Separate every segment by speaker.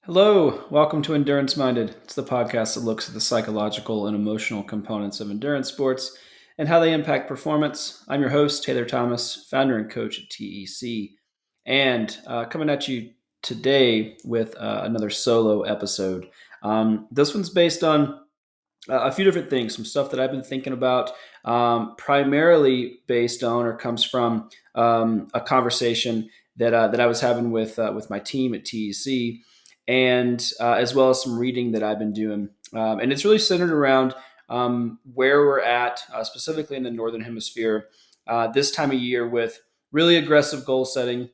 Speaker 1: Hello, welcome to Endurance Minded. It's the podcast that looks at the psychological and emotional components of endurance sports and how they impact performance. I'm your host, Taylor Thomas, founder and coach at TEC, and coming at you today with another solo episode. This one's based on a few different things, some stuff that I've been thinking about, primarily based on or comes from a conversation that I was having with my team at TEC, and as well as some reading that I've been doing. And it's really centered around where we're at, specifically in the Northern Hemisphere, this time of year with really aggressive goal setting,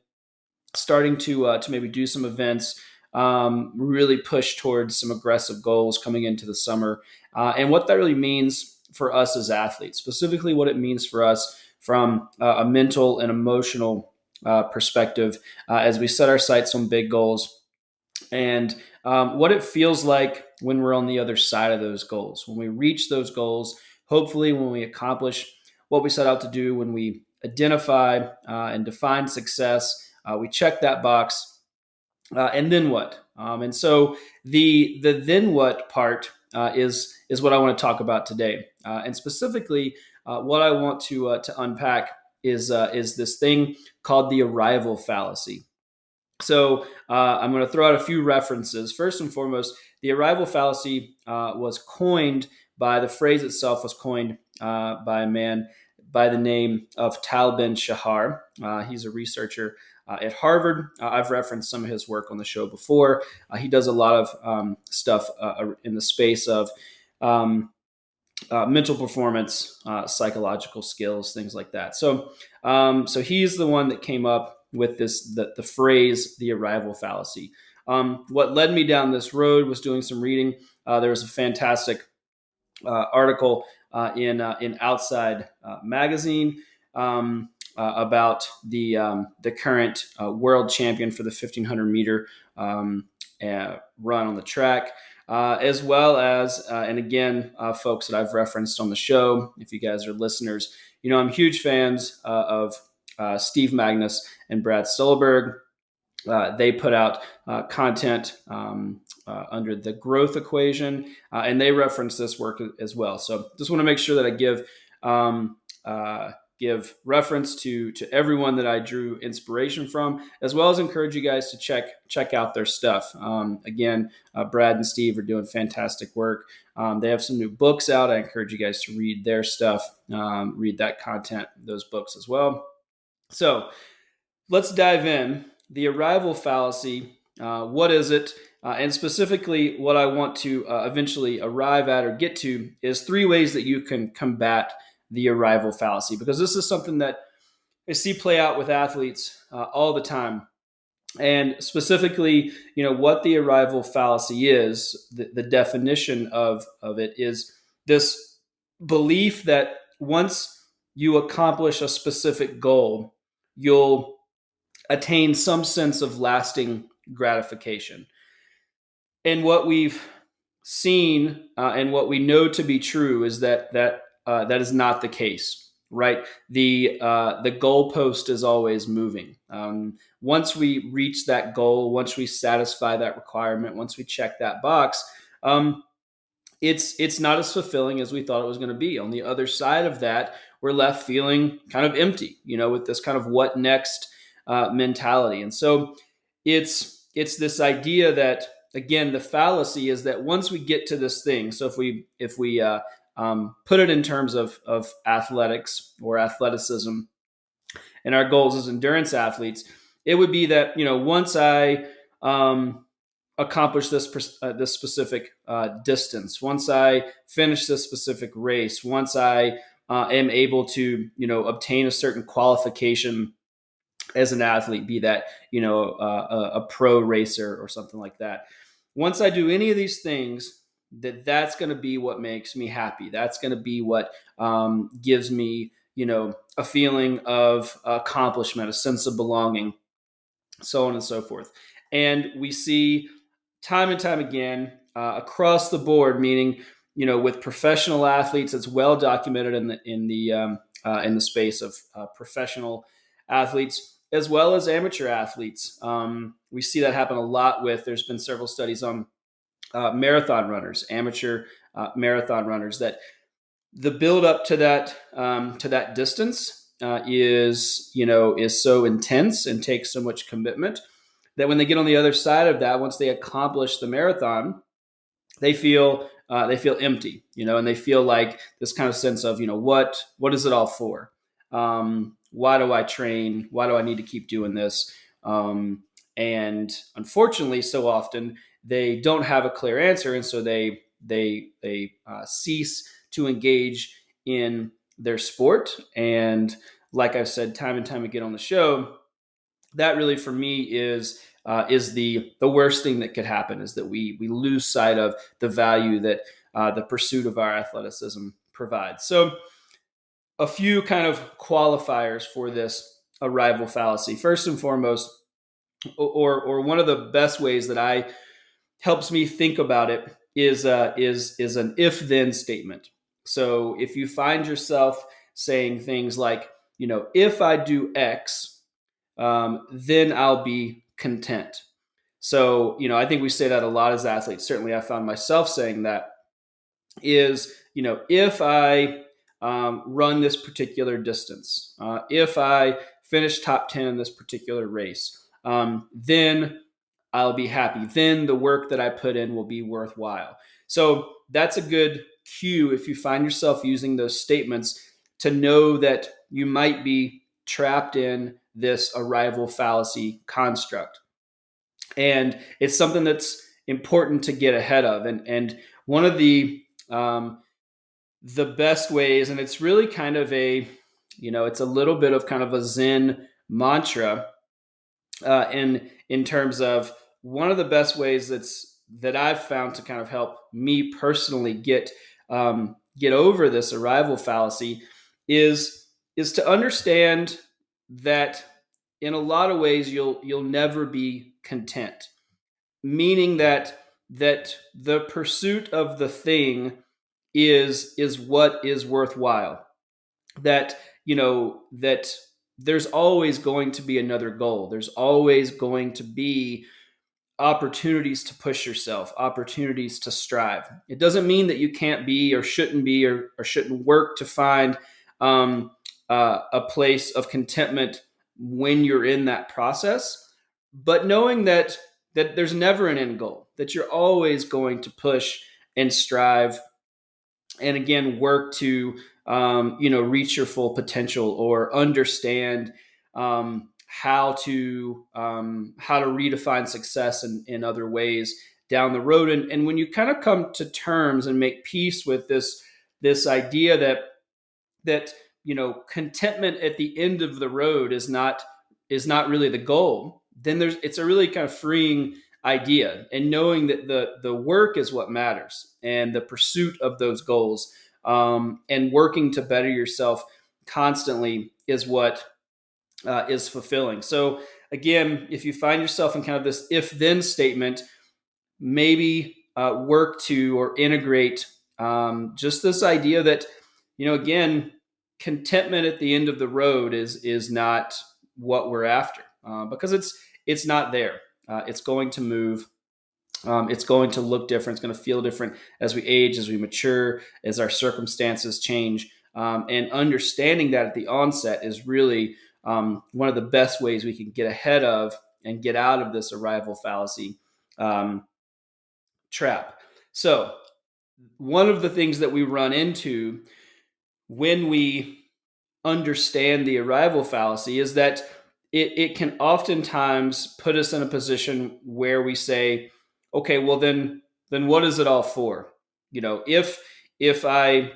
Speaker 1: starting to maybe do some events, really push towards some aggressive goals coming into the summer, and what that really means for us as athletes, specifically what it means for us from a mental and emotional perspective as we set our sights on big goals, and what it feels like when we're on the other side of those goals, when we reach those goals, hopefully when we accomplish what we set out to do, when we identify and define success, we check that box, and then what? And so the then what part is what I want to talk about today, and specifically what I want to unpack is this thing called the arrival fallacy. So I'm going to throw out a few references. First and foremost, the arrival fallacy was coined by the phrase itself was coined by a man by the name of Tal Ben Shahar. He's a researcher at Harvard. I've referenced some of his work on the show before. He does a lot of stuff in the space of mental performance, psychological skills, things like that. So he's the one that came up with the phrase, the arrival fallacy. What led me down this road was doing some reading. There was a fantastic article in Outside magazine about the current world champion for the 1500 meter run on the track, as well as, and again, folks that I've referenced on the show, if you guys are listeners, I'm huge fans of Steve Magnus and Brad Stolberg. They put out content under the growth equation, and they reference this work as well. So just want to make sure that I give reference to everyone that I drew inspiration from, as well as encourage you guys to check out their stuff. Again, Brad and Steve are doing fantastic work. They have some new books out. I encourage you guys to read their stuff, read that content, those books as well. So let's dive in. The arrival fallacy, what is it? And specifically, what I want to eventually arrive at or get to is three ways that you can combat the arrival fallacy, because this is something that I see play out with athletes all the time. And specifically, what the arrival fallacy is, the definition of it is this belief that once you accomplish a specific goal, you'll attain some sense of lasting gratification. And what we've seen and what we know to be true is that is not the case, right? The goalpost is always moving. Once we reach that goal, once we satisfy that requirement, once we check that box, it's not as fulfilling as we thought it was going to be. On the other side of that, we're left feeling kind of empty, with this kind of what next mentality. And so it's this idea that, again, the fallacy is that once we get to this thing, so if we put it in terms of athletics or athleticism and our goals as endurance athletes, it would be that, once I accomplish this specific distance, once I finish this specific race, once I am able to obtain a certain qualification as an athlete, be that a pro racer or something like that. Once I do any of these things, that's going to be what makes me happy. That's going to be what gives me a feeling of accomplishment, a sense of belonging, so on and so forth. And we see time and time again across the board, meaning with professional athletes, it's well documented in the space of professional athletes. as well as amateur athletes. We see that happen a lot with, there's been several studies on marathon runners, amateur marathon runners, that the build up to that distance is so intense and takes so much commitment that when they get on the other side of that, once they accomplish the marathon, they feel empty, and they feel like this kind of sense of, what is it all for? Why do I train? Why do I need to keep doing this? And unfortunately, so often they don't have a clear answer, and so they cease to engage in their sport. And like I've said time and time again on the show, that really for me is the worst thing that could happen, is that we lose sight of the value that the pursuit of our athleticism provides. So a few kind of qualifiers for this arrival fallacy. First and foremost, or one of the best ways that I helps me think about it is an if then statement. So if you find yourself saying things like, if I do X, then I'll be content. So, I think we say that a lot as athletes. Certainly I found myself saying that is, if I run this particular distance, if I finish top 10 in this particular race, then I'll be happy. Then the work that I put in will be worthwhile. So that's a good cue if you find yourself using those statements to know that you might be trapped in this arrival fallacy construct. And it's something that's important to get ahead of. And one of the best ways, and it's really kind of it's a little bit of kind of a Zen mantra, in terms of one of the best ways that I've found to kind of help me personally get over this arrival fallacy is to understand that in a lot of ways you'll never be content, meaning that the pursuit of the thing is what is worthwhile, that that there's always going to be another goal, there's always going to be opportunities to push yourself, opportunities to strive. It doesn't mean that you can't be or shouldn't work to find a place of contentment when you're in that process, but knowing that there's never an end goal, that you're always going to push and strive, and again work to reach your full potential, or understand how to redefine success in other ways down the road. And when you kind of come to terms and make peace with this idea that contentment at the end of the road is not really the goal, then it's a really kind of freeing idea, and knowing that the work is what matters, and the pursuit of those goals, and working to better yourself constantly is what is fulfilling. So again, if you find yourself in kind of this if then statement, maybe work to or integrate just this idea that again, contentment at the end of the road is not what we're after, because it's not there. It's going to move. It's going to look different. It's going to feel different as we age, as we mature, as our circumstances change. And understanding that at the onset is really one of the best ways we can get ahead of and get out of this arrival fallacy trap. So one of the things that we run into when we understand the arrival fallacy is that it can oftentimes put us in a position where we say, okay, well then what is it all for? If I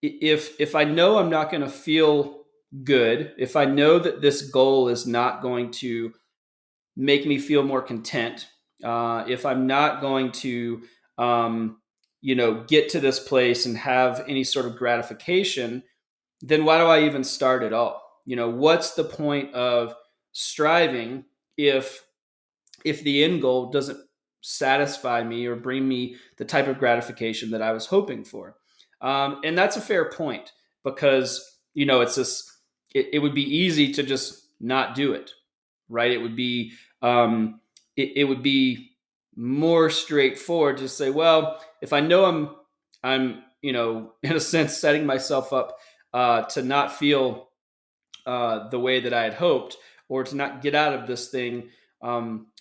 Speaker 1: if I know I'm not going to feel good, if I know that this goal is not going to make me feel more content, if I'm not going to get to this place and have any sort of gratification, then why do I even start at all? What's the point of striving if the end goal doesn't satisfy me or bring me the type of gratification that I was hoping for? And that's a fair point, because it's it would be easy to just not do it, right? Um, it would be more straightforward to say, well, if I know I'm in a sense setting myself up to not feel the way that I had hoped, or to not get out of this thing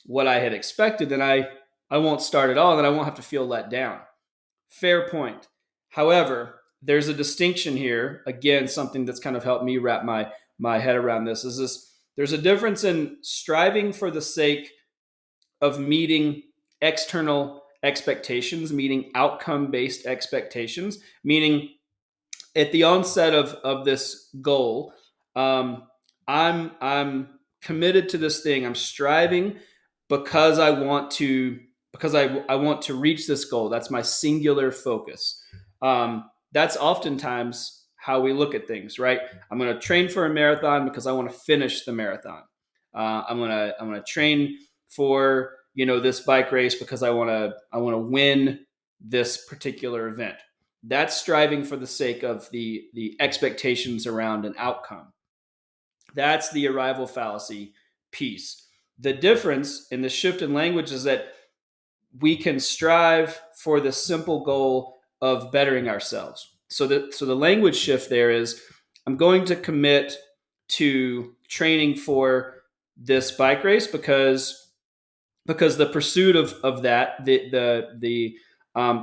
Speaker 1: what I had expected, then I won't start at all. Then I won't have to feel let down. Fair point. However, there's a distinction here. Again, something that's kind of helped me wrap my head around this is this: there's a difference in striving for the sake of meeting external expectations, meeting outcome based expectations, meaning at the onset of this goal, um, I'm committed to this thing. I'm striving because I want to reach this goal. That's my singular focus. That's oftentimes how we look at things, right? I'm going to train for a marathon because I want to finish the marathon. I'm gonna train for this bike race because I want to win this particular event. That's striving for the sake of the expectations around an outcome. That's the arrival fallacy piece. The difference in the shift in language is that we can strive for the simple goal of bettering ourselves. So the language shift there is, I'm going to commit to training for this bike race because the pursuit of that, the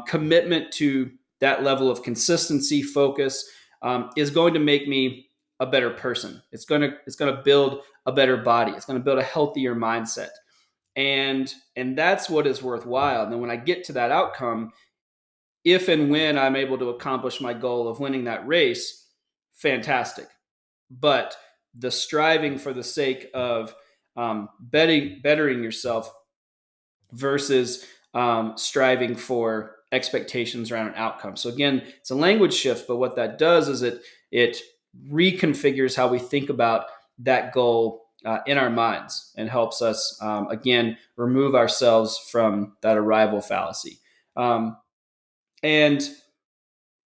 Speaker 1: commitment to that level of consistency, focus, is going to make me a better person. It's going to build a better body. It's going to build a healthier mindset, and that's what is worthwhile. And then when I get to that outcome, if and when I'm able to accomplish my goal of winning that race, fantastic. But the striving for the sake of bettering yourself versus striving for expectations around an outcome. So again, it's a language shift, but what that does is it reconfigures how we think about that goal in our minds, and helps us again remove ourselves from that arrival fallacy. And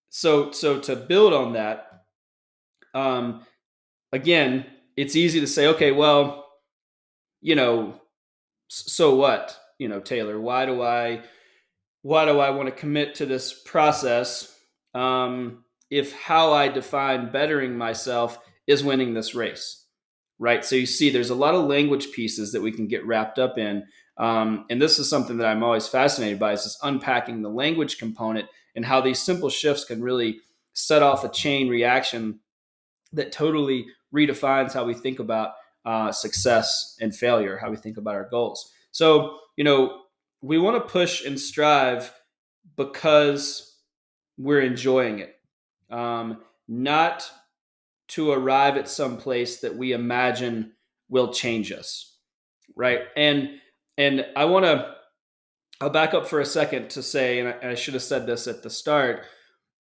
Speaker 1: so to build on that, um, again, it's easy to say, okay, well, you know, so what, Taylor, why do I want to commit to this process if how I define bettering myself is winning this race, right? So you see, there's a lot of language pieces that we can get wrapped up in. And this is something that I'm always fascinated by, is just unpacking the language component and how these simple shifts can really set off a chain reaction that totally redefines how we think about success and failure, how we think about our goals. So, we want to push and strive because we're enjoying it, not to arrive at some place that we imagine will change us, right? And I'll back up for a second to say, and I should have said this at the start,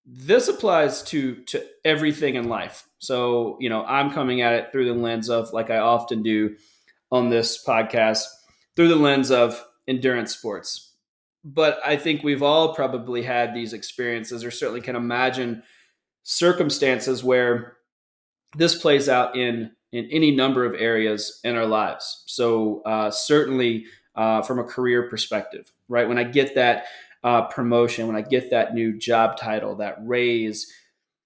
Speaker 1: this applies to everything in life. So, I'm coming at it through the lens of, like I often do on this podcast, through the lens of endurance sports. But I think we've all probably had these experiences, or certainly can imagine circumstances where this plays out in any number of areas in our lives. So certainly from a career perspective, right? When I get that promotion, when I get that new job title, that raise,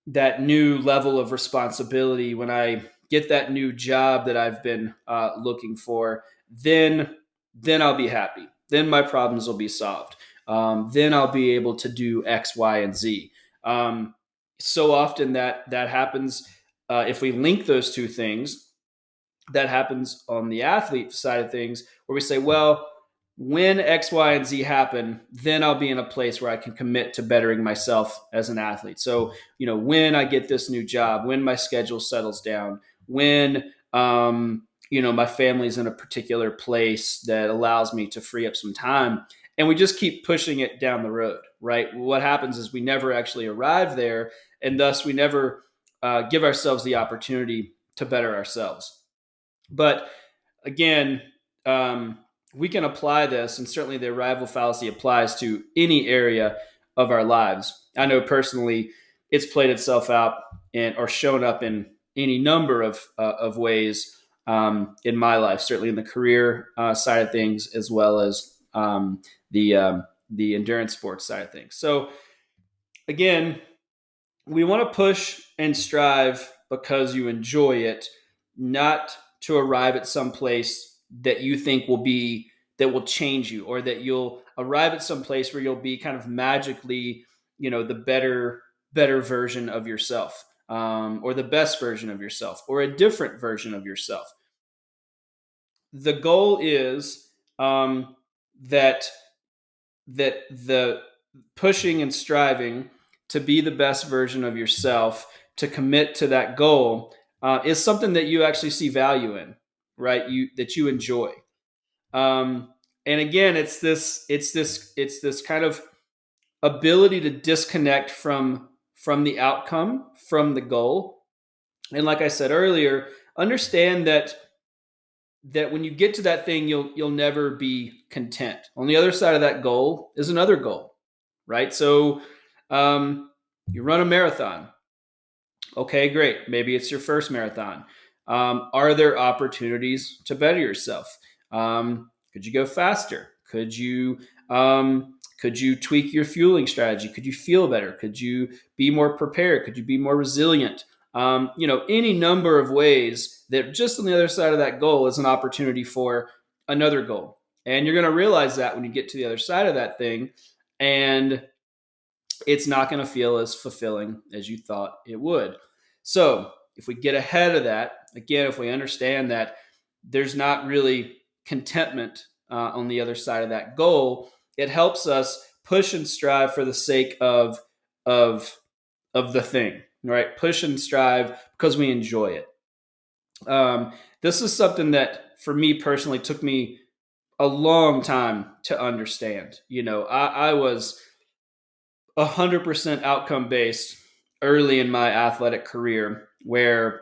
Speaker 1: that new level of responsibility, when I get that new job that I've been looking for, then I'll be happy. Then my problems will be solved. Then I'll be able to do X, Y, and Z. So often that happens. If we link those two things, that happens on the athlete side of things, where we say, well, when X, Y, and Z happen, then I'll be in a place where I can commit to bettering myself as an athlete. So, when I get this new job, when my schedule settles down, when, my family's in a particular place that allows me to free up some time, and we just keep pushing it down the road, right? What happens is we never actually arrive there, and thus we never give ourselves the opportunity to better ourselves. But again, we can apply this, and certainly the arrival fallacy applies to any area of our lives. I know personally it's played itself out or shown up in any number of ways in my life, certainly in the career side of things, as well as the endurance sports side of things. So again, we want to push and strive because you enjoy it, not to arrive at some place that you think that will change you, or that you'll arrive at some place where you'll be kind of magically, the better version of yourself, or the best version of yourself, or a different version of yourself. The goal is that the pushing and striving to be the best version of yourself, to commit to that goal, is something that you actually see value in, right? That you enjoy. And again, it's this kind of ability to disconnect from the outcome, from the goal. And like I said earlier, understand that when you get to that thing, you'll never be content. On the other side of that goal is another goal, right? So you run a marathon. Okay, great. Maybe it's your first marathon. Are there opportunities to better yourself? Could you go faster? Could you tweak your fueling strategy? Could you feel better? Could you be more prepared? Could you be more resilient? Any number of ways that just on the other side of that goal is an opportunity for another goal. And you're going to realize that when you get to the other side of that thing, and it's not going to feel as fulfilling as you thought it would. So if we get ahead of that, again, if we understand that there's not really contentment on the other side of that goal, it helps us push and strive for the sake of the thing, right? Push and strive because we enjoy it. This is something that, for me personally, took me a long time to understand. I was 100% outcome based early in my athletic career, where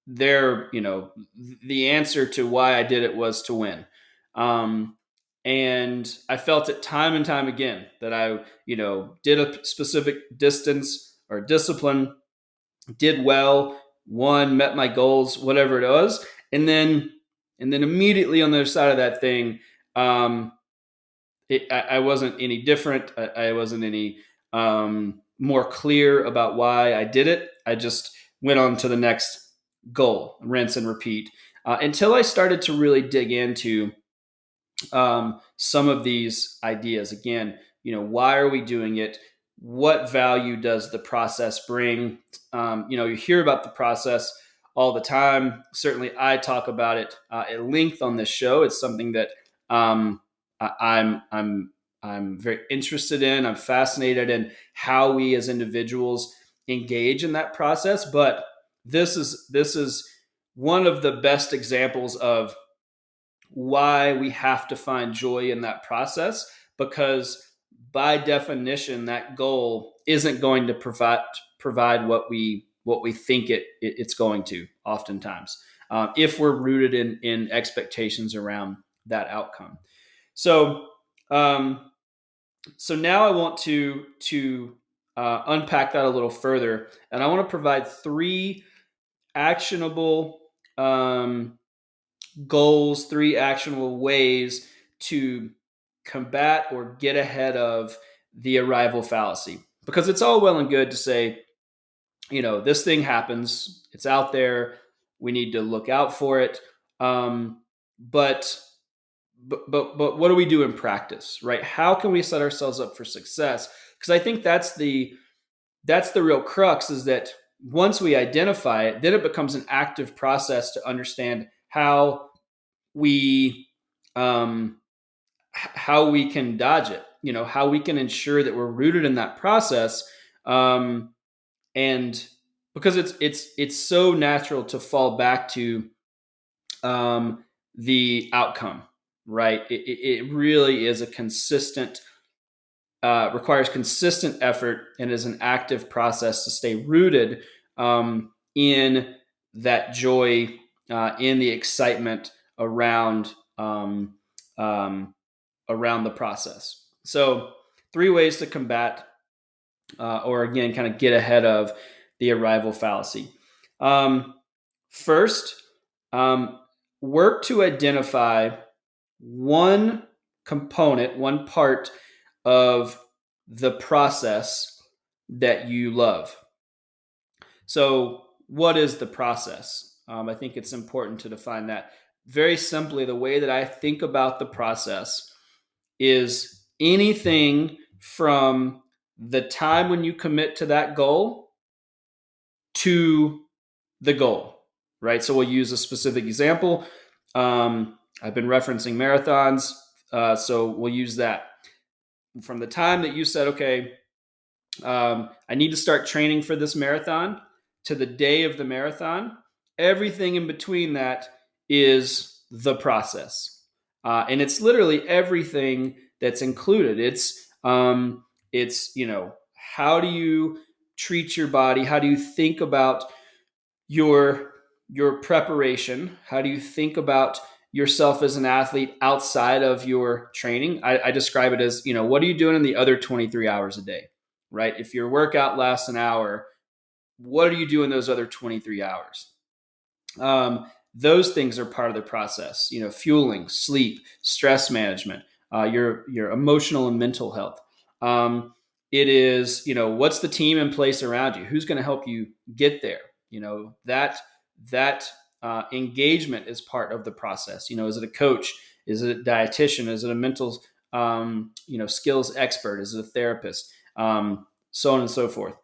Speaker 1: the answer to why I did it was to win. And I felt it time and time again that I, did a specific distance or discipline, did well, won, met my goals, whatever it was. And then immediately on the other side of that thing, I wasn't any different. I wasn't any more clear about why I did it. I just went on to the next goal, rinse and repeat, until I started to really dig into some of these ideas. Again, why are we doing it? What value does the process bring? You hear about the process all the time. Certainly, I talk about it at length on this show. It's something that I'm very interested in. I'm fascinated in how we as individuals engage in that process. But this is one of the best examples of why we have to find joy in that process, because by definition, that goal isn't going to provide what we think it's going to, oftentimes, if we're rooted in expectations around that outcome. So now I want to unpack that a little further, and I want to provide 3 actionable goals, 3 actionable ways to combat or get ahead of the arrival fallacy. Because it's all well and good to say, this thing happens, it's out there, we need to look out for it. But what do we do in practice, right? How can we set ourselves up for success? Because I think that's the real crux, is that once we identify it, then it becomes an active process to understand how we can dodge it. How we can ensure that we're rooted in that process, and because it's so natural to fall back to the outcome, right? It really is a consistent, requires consistent effort, and is an active process to stay rooted in that joy, in the excitement around the process. So 3 ways to combat, or again, kind of get ahead of the arrival fallacy. Um, first, work to identify one component, one part of the process that you love. So, what is the process? I think it's important to define that. Very simply, the way that I think about the process is anything from the time when you commit to that goal to the goal, right? So, we'll use a specific example. I've been referencing marathons, so we'll use that. From the time that you said, okay, I need to start training for this marathon to the day of the marathon. Everything in between that is the process, and it's literally everything that's included. It's how do you treat your body? How do you think about your your preparation? How do you think about yourself as an athlete outside of your training? I describe it as, what are you doing in the other 23 hours a day, right? If your workout lasts an hour, what are you doing those other 23 hours? Those things are part of the process. Fueling, sleep, stress management, your emotional and mental health. It is, what's the team in place around you? Who's going to help you get there? That engagement is part of the process. Is it a coach? Is it a dietitian? Is it a mental, skills expert? Is it a therapist? So on and so forth.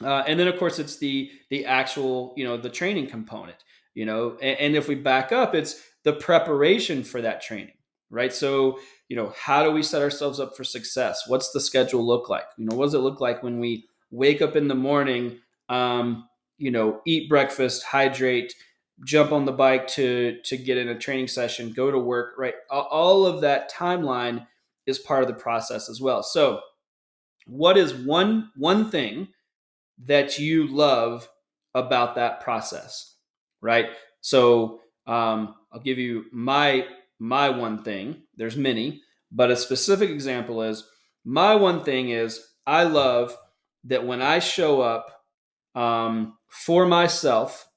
Speaker 1: And then, of course, it's the actual, the training component. And if we back up, it's the preparation for that training, right? So, how do we set ourselves up for success? What's the schedule look like? What does it look like when we wake up in the morning? Eat breakfast, hydrate, jump on the bike to get in a training session, go to work, right? All of that timeline is part of the process as well. So, what is one thing that you love about that process, right? So I'll give you my one thing. There's many, but a specific example is my one thing is I love that when I show up for myself.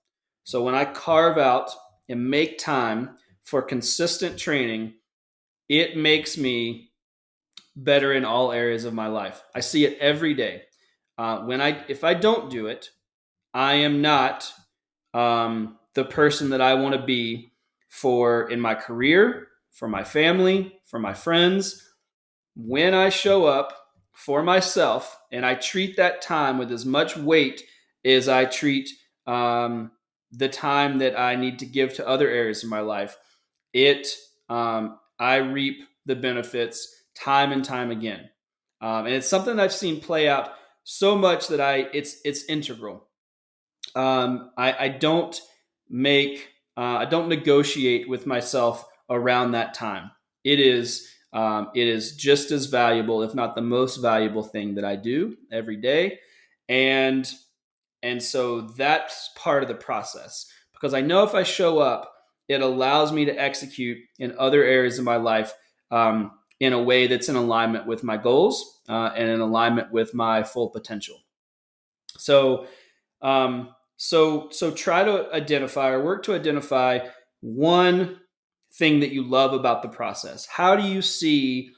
Speaker 1: So when I carve out and make time for consistent training, it makes me better in all areas of my life. I see it every day. If I don't do it, I am not the person that I want to be for in my career, for my family, for my friends. When I show up for myself and I treat that time with as much weight as I treat the time that I need to give to other areas of my life, I reap the benefits time and time again. And it's something I've seen play out so much that it's integral. I don't I don't negotiate with myself around that time. It is just as valuable, if not the most valuable thing that I do every day, and so that's part of the process because I know if I show up, it allows me to execute in other areas of my life in a way that's in alignment with my goals and in alignment with my full potential. So, try to identify or work to identify one thing that you love about the process. How do you see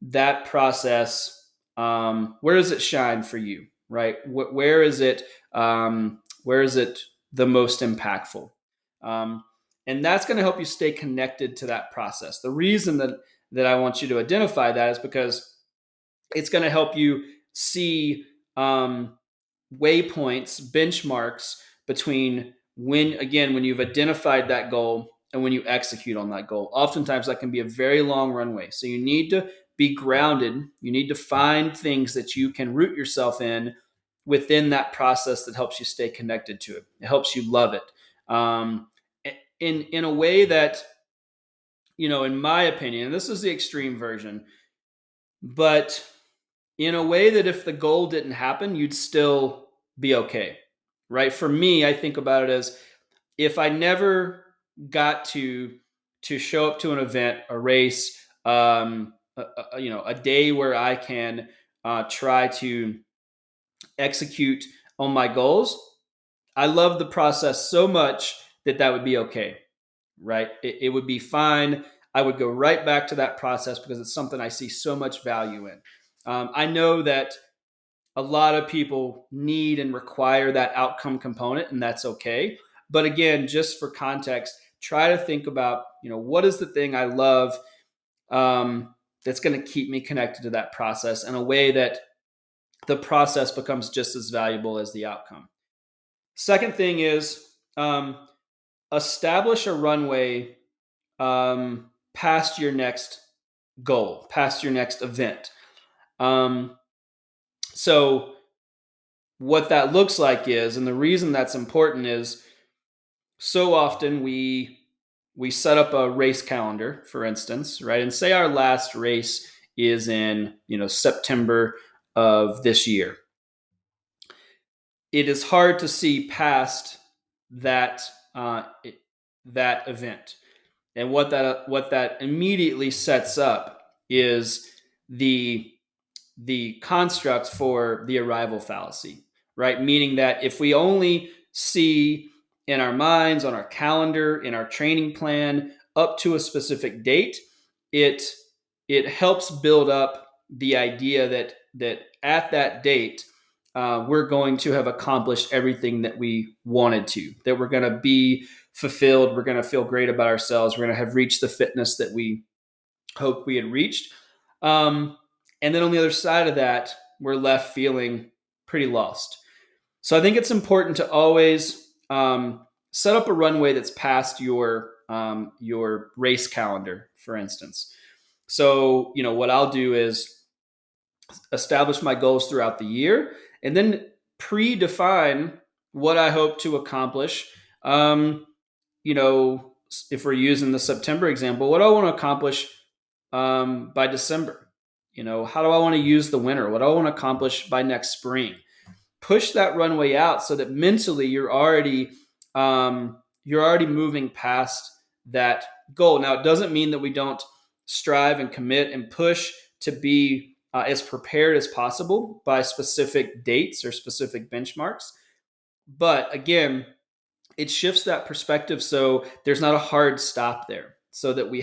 Speaker 1: that process? Where does it shine for you? Right? Where is it? Where is it the most impactful? And that's going to help you stay connected to that process. The reason that I want you to identify that is because it's going to help you see waypoints, benchmarks between when you've identified that goal and when you execute on that goal. Oftentimes that can be a very long runway. So you need to be grounded. You need to find things that you can root yourself in within that process that helps you stay connected to it. It helps you love it. In a way that, in my opinion, and this is the extreme version, but in a way that if the goal didn't happen, you'd still be okay, right? For me, I think about it as if I never got to show up to an event, a race, a day where I can try to execute on my goals, I love the process so much that would be okay, right? It would be fine. I would go right back to that process because it's something I see so much value in. I know that a lot of people need and require that outcome component, and that's okay. But again, just for context, try to think about, what is the thing I love, that's going to keep me connected to that process in a way that the process becomes just as valuable as the outcome. Second thing is, establish a runway past your next goal, past your next event. So what that looks like is, and the reason that's important is, so often we set up a race calendar, for instance, right? And say our last race is in, September of this year. It is hard to see past that that event. And what that immediately sets up is the construct for the arrival fallacy, right? Meaning that if we only see in our minds, on our calendar, in our training plan, up to a specific date, it helps build up the idea that at that date, we're going to have accomplished everything that we wanted to, that we're going to be fulfilled, we're going to feel great about ourselves, we're going to have reached the fitness that we hoped we had reached. And then on the other side of that, we're left feeling pretty lost. So I think it's important to always set up a runway that's past your race calendar, for instance. So, what I'll do is establish my goals throughout the year and then predefine what I hope to accomplish. If we're using the September example, what do I want to accomplish by December? How do I want to use the winter? What do I want to accomplish by next spring? Push that runway out so that mentally you're already moving past that goal. Now, it doesn't mean that we don't strive and commit and push to be as prepared as possible by specific dates or specific benchmarks. But again, it shifts that perspective so there's not a hard stop there, so that we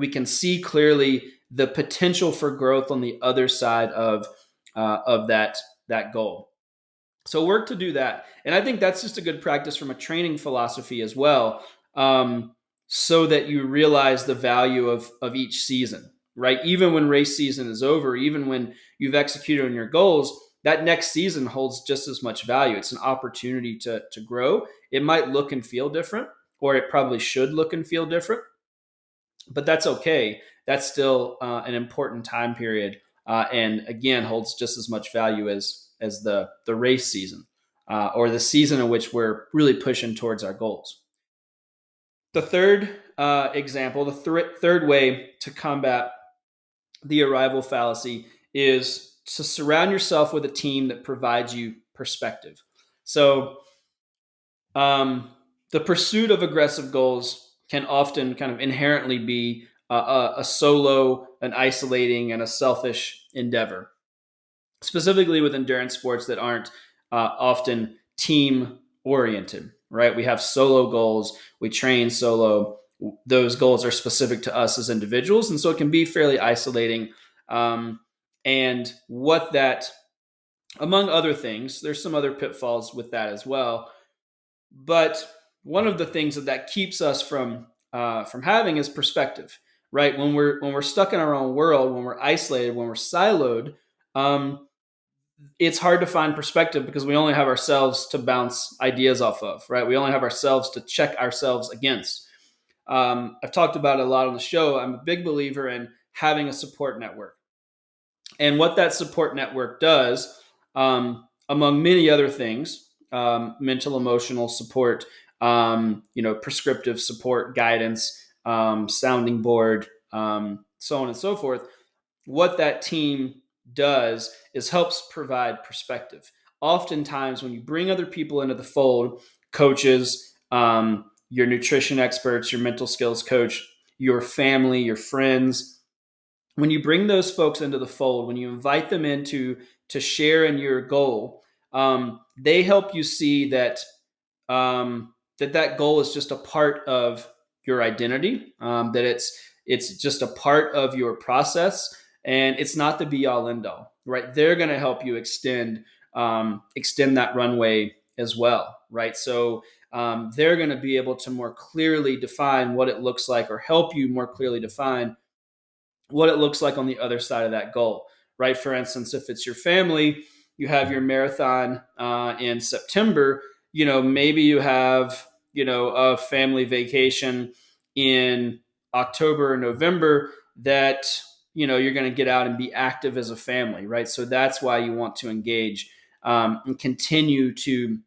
Speaker 1: can see clearly the potential for growth on the other side of that goal. So work to do that. And I think that's just a good practice from a training philosophy as well, so that you realize the value of each season, right? Even when race season is over, even when you've executed on your goals, that next season holds just as much value. It's an opportunity to grow. It might look and feel different, or it probably should look and feel different, but that's okay. That's still an important time period, and again holds just as much value as the race season, or the season in which we're really pushing towards our goals. The third example, the third way to combat the arrival fallacy is to surround yourself with a team that provides you perspective. So the pursuit of aggressive goals can often kind of inherently be a solo, an isolating, and a selfish endeavor, specifically with endurance sports that aren't often team oriented, right? We have solo goals, we train solo. Those goals are specific to us as individuals, and so it can be fairly isolating. And what that, among other things, there's some other pitfalls with that as well. But one of the things that keeps us from having is perspective, right? When we're stuck in our own world, when we're isolated, when we're siloed, it's hard to find perspective because we only have ourselves to bounce ideas off of, right? We only have ourselves to check ourselves against. I've talked about it a lot on the show. I'm a big believer in having a support network. And what that support network does, among many other things, mental, emotional support, prescriptive support, guidance, sounding board, so on and so forth. What that team does is helps provide perspective. Oftentimes, when you bring other people into the fold, coaches, your nutrition experts, your mental skills coach, your family, your friends, when you bring those folks into the fold, when you invite them to share in your goal, They help you see that that goal is just a part of your identity, that it's just a part of your process, and it's not the be all end all, right? They're going to help you extend that runway as well, right? So they're going to be able to more clearly define what it looks like, or help you more clearly define what it looks like on the other side of that goal, right? For instance, if it's your family, you have your marathon in September, maybe you have, a family vacation in October or November that, you're going to get out and be active as a family, right? So that's why you want to engage and continue to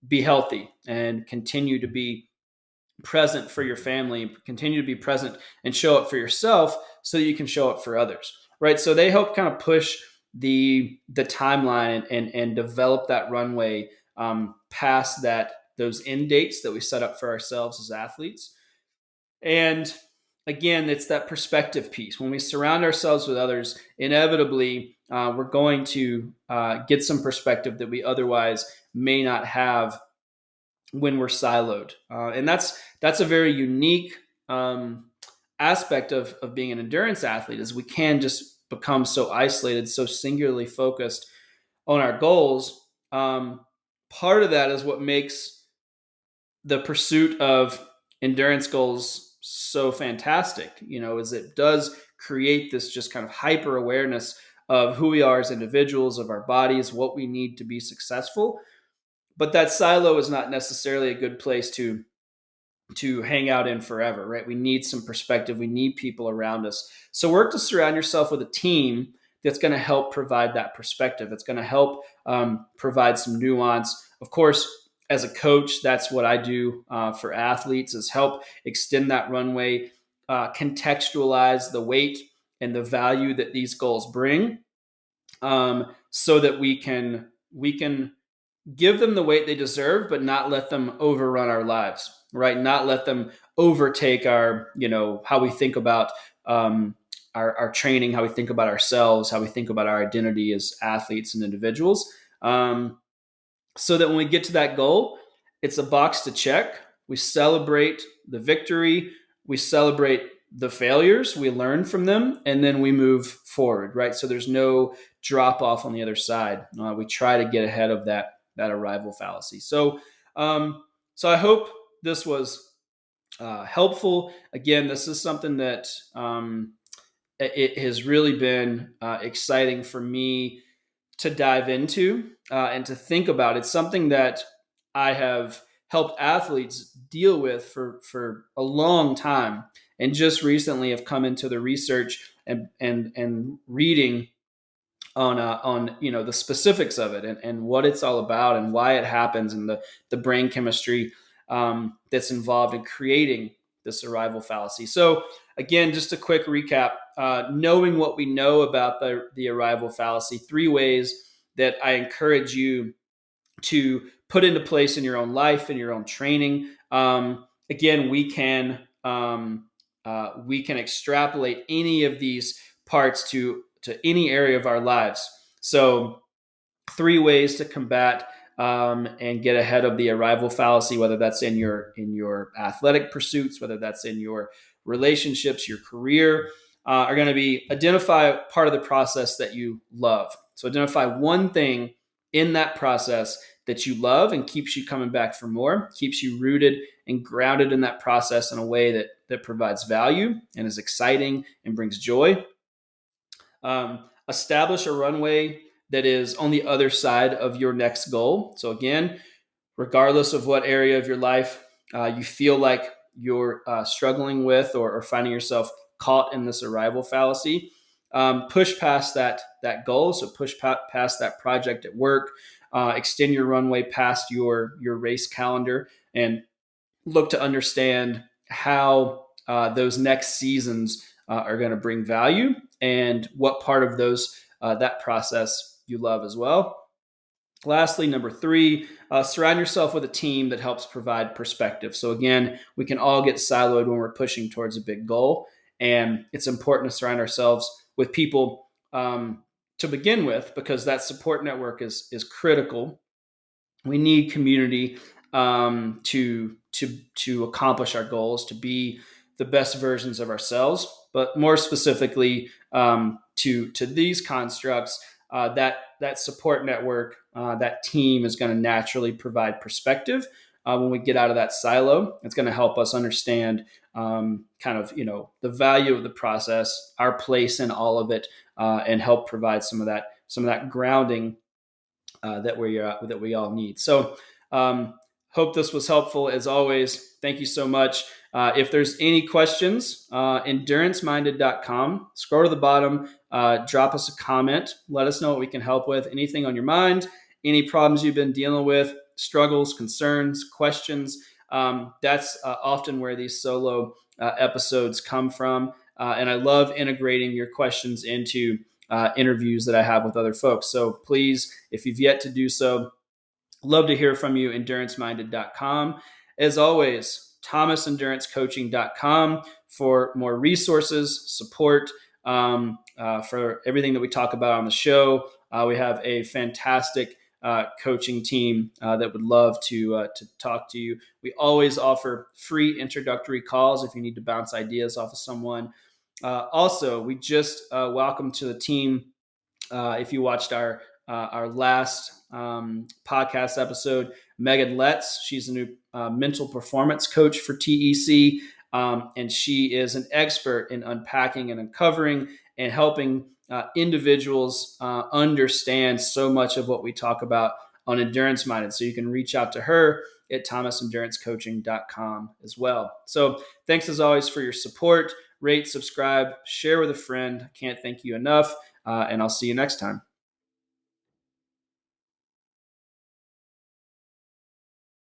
Speaker 1: be healthy and continue to be present for your family, continue to be present and show up for yourself so that you can show up for others, right? So they help kind of push the timeline and develop that runway past those end dates that we set up for ourselves as athletes. And again, it's that perspective piece. When we surround ourselves with others, inevitably we're going to get some perspective that we otherwise may not have when we're siloed, and that's a very unique aspect of being an endurance athlete, is we can just become so isolated, so singularly focused on our goals. Part of that is what makes the pursuit of endurance goals so fantastic, is it does create this just kind of hyper awareness of who we are as individuals, of our bodies, what we need to be successful. But that silo is not necessarily a good place to hang out in forever, right? We need some perspective. We need people around us. So work to surround yourself with a team that's going to help provide that perspective. It's going to help provide some nuance. Of course, as a coach, that's what I do for athletes, is help extend that runway, contextualize the weight and the value that these goals bring, so that we can give them the weight they deserve, but not let them overrun our lives, right? Not let them overtake our, how we think about our training, how we think about ourselves, how we think about our identity as athletes and individuals. So that when we get to that goal, it's a box to check. We celebrate the victory. We celebrate the failures. We learn from them, and then we move forward, right? So there's no drop off on the other side. We try to get ahead of that arrival fallacy. So I hope this was helpful. Again, this is something that it has really been exciting for me to dive into and to think about. It's something that I have helped athletes deal with for a long time, and just recently have come into the research and reading on the specifics of it, and what it's all about and why it happens, and the brain chemistry that's involved in creating this arrival fallacy. So again, just a quick recap, knowing what we know about the arrival fallacy, 3 ways that I encourage you to put into place in your own life, in your own training. Again, we can extrapolate any of these parts to any area of our lives. So 3 ways to combat and get ahead of the arrival fallacy, whether that's in your athletic pursuits, whether that's in your relationships, your career, are going to be: identify part of the process that you love. So identify one thing in that process that you love and keeps you coming back for more, keeps you rooted and grounded in that process in a way that provides value and is exciting and brings joy. Establish a runway that is on the other side of your next goal. So again, regardless of what area of your life you feel like you're struggling with, or finding yourself caught in this arrival fallacy, push past that goal. So push past that project at work, extend your runway past your race calendar, and look to understand how those next seasons are going to bring value, and what part of that process you love as well. Lastly, number 3, surround yourself with a team that helps provide perspective. So again, we can all get siloed when we're pushing towards a big goal, and it's important to surround ourselves with people to begin with, because that support network is critical. We need community to accomplish our goals, to be the best versions of ourselves. But more specifically, to these constructs, that support network, that team is going to naturally provide perspective. When we get out of that silo, it's going to help us understand kind of the value of the process, our place in all of it, and help provide some of that grounding that we all need. So, hope this was helpful. As always, thank you so much. If there's any questions, enduranceminded.com, scroll to the bottom, drop us a comment, let us know what we can help with. Anything on your mind, any problems you've been dealing with, struggles, concerns, questions. That's often where these solo episodes come from. And I love integrating your questions into interviews that I have with other folks. So please, if you've yet to do so, love to hear from you, enduranceminded.com. As always, thomasendurancecoaching.com for more resources, support, for everything that we talk about on the show. We have a fantastic coaching team that would love to talk to you. We always offer free introductory calls if you need to bounce ideas off of someone. Also, we just welcome to the team. If you watched our last podcast episode, Megan Letts, she's a new mental performance coach for TEC, and she is an expert in unpacking and uncovering and helping individuals understand so much of what we talk about on Endurance Minded. So you can reach out to her at thomasendurancecoaching.com as well. So thanks as always for your support. Rate, subscribe, share with a friend. I can't thank you enough. And I'll see you next time.